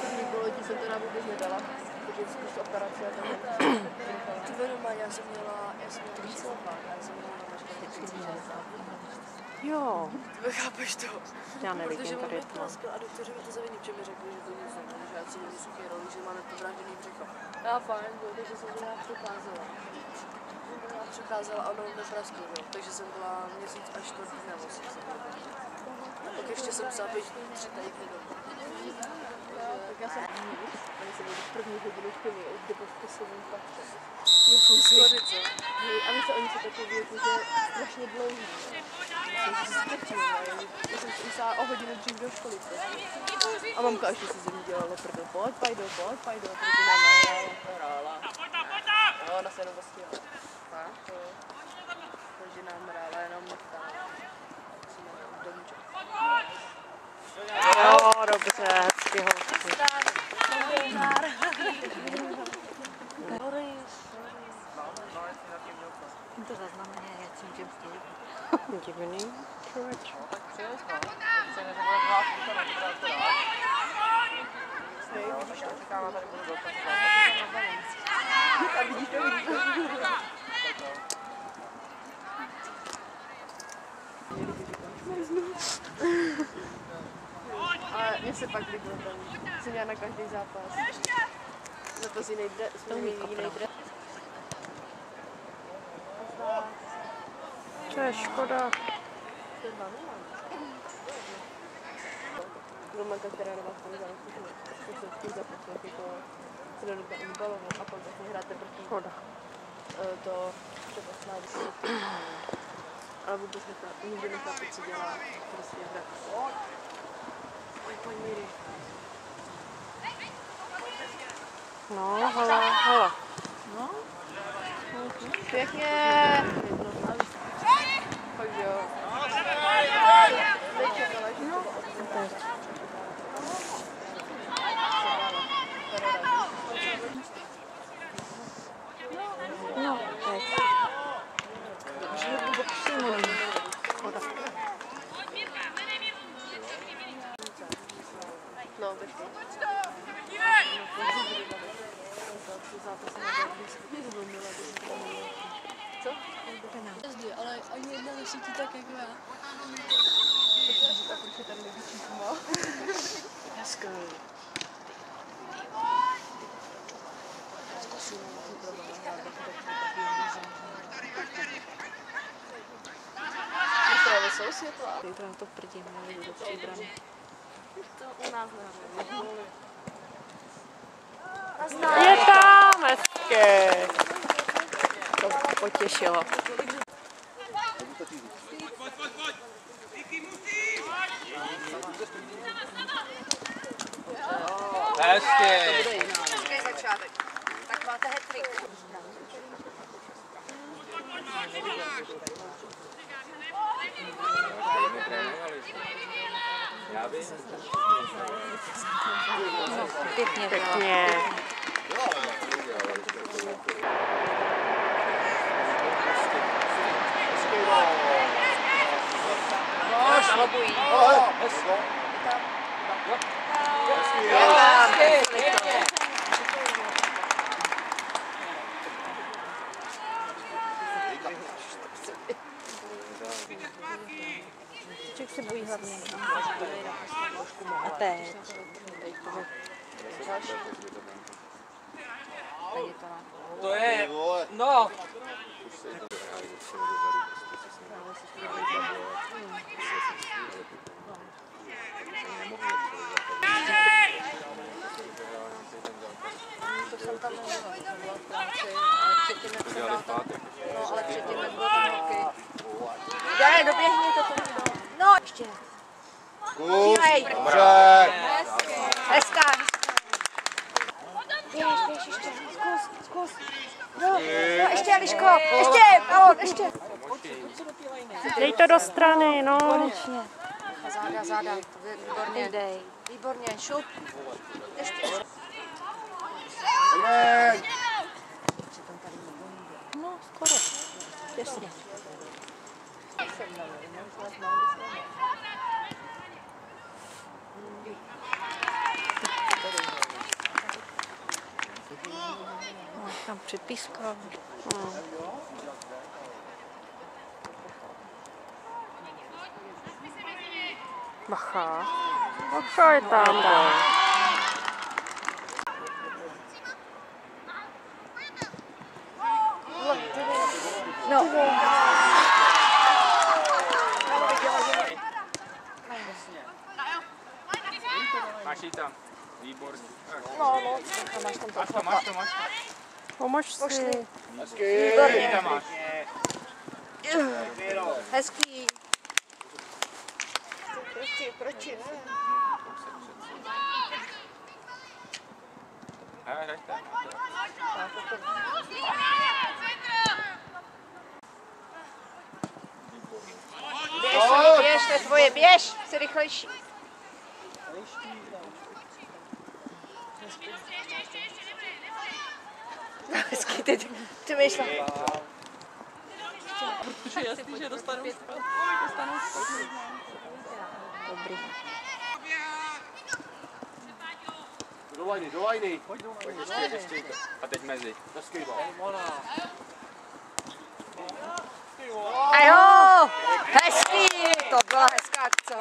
První pololetí jsem teda vůbec nedala, protože zkus operace a tam ty normálně, já jsem měla výslova, já jsem měla na Jo. Ty chápeš to? Já nevidím protože tady on to. a doktoři mi to zaviní, že mi řekli, že to nic není, že já si není suchý roli, že máme podrážděný břicho. Já fajn, takže jsem to nějak přecházela a ono neprasklo, takže jsem byla měsíc až 4 dny nebo si. A pak ještě jsem psala 3 týdny domů. Tak já jsem oni se byli první hodinu chvíli, kdy byl v posledním patře. Já jsem skorice. A oni se takový jako, že strašně dlouhý. Já jsem si strčila, já jsem si myslela o hodinu dřív do školy. A mamka ještě si ze mě dělala prdel, pojď, pojď, protože nám hrála. Jo, ona se jenom zastíhala. Fakt, jo. Takže nám hrála jenom neptála. Domček. Jo, dobře, hezky holky. To zaznamená, jak jsem tím chtěl. Divný člověk. Ale mně se pak líbilo tam. Jsem měla na každý zápas. Letos jiný dres. To je škoda. Romanka, která na vás tam započne, jako se do toho ubalovou a pak vlastně hráte proti to třeba Slávy. Ale vůbec nikdy nechápu, co dělá. Prostě hra. Pojď, Míry. No, hele. No? Pěkně! Fakt jo. Nečekala, že to No, teď. No, počkej. Co? Jezdí, ale ani jedna nesítí tak jako já. Proč je tam nevyčíš mal? Hezky. Mysleli jsou světla? Zítra na to prdím, nejdu do Příbramy. To u nás nehrává. Je tam hezky. To potěšilo. Hezky. Začátek. Tak máte hat-trick. Pěkně. Pěkně. Lobují. Ček se bojí hlavně. A teď. To je, no. To jsem tam nebyla v práci, ale předtím jak jsem byla tam, no ale předtím jak byl tam hokej. Daj, doběhni to tam. No, ještě. Kus, dobře. Hezká. Ještě. Zkus. No, ještě, Eliško. Ještě, Pavol, ještě. Dej to do strany, no. Konečně. Záda. Výborně. Výborně, šup. Ještě. No, skoro. Těsně. Připískal. Bacha. Bacha je tam. No. Máš ji tam. Výborně. No, máš tam Máš to. Pomož si. Výborně. Tam máš. Hezký. Proč? Hrajte. Běž, to je tvoje, běž, jsi rychlejší. Hezký, ty myšla. Je jasný, že dostanu. Dobrý. Do lajny. Pojď ještě. A teď mezi. A jo, hezký, to byla hezká akce.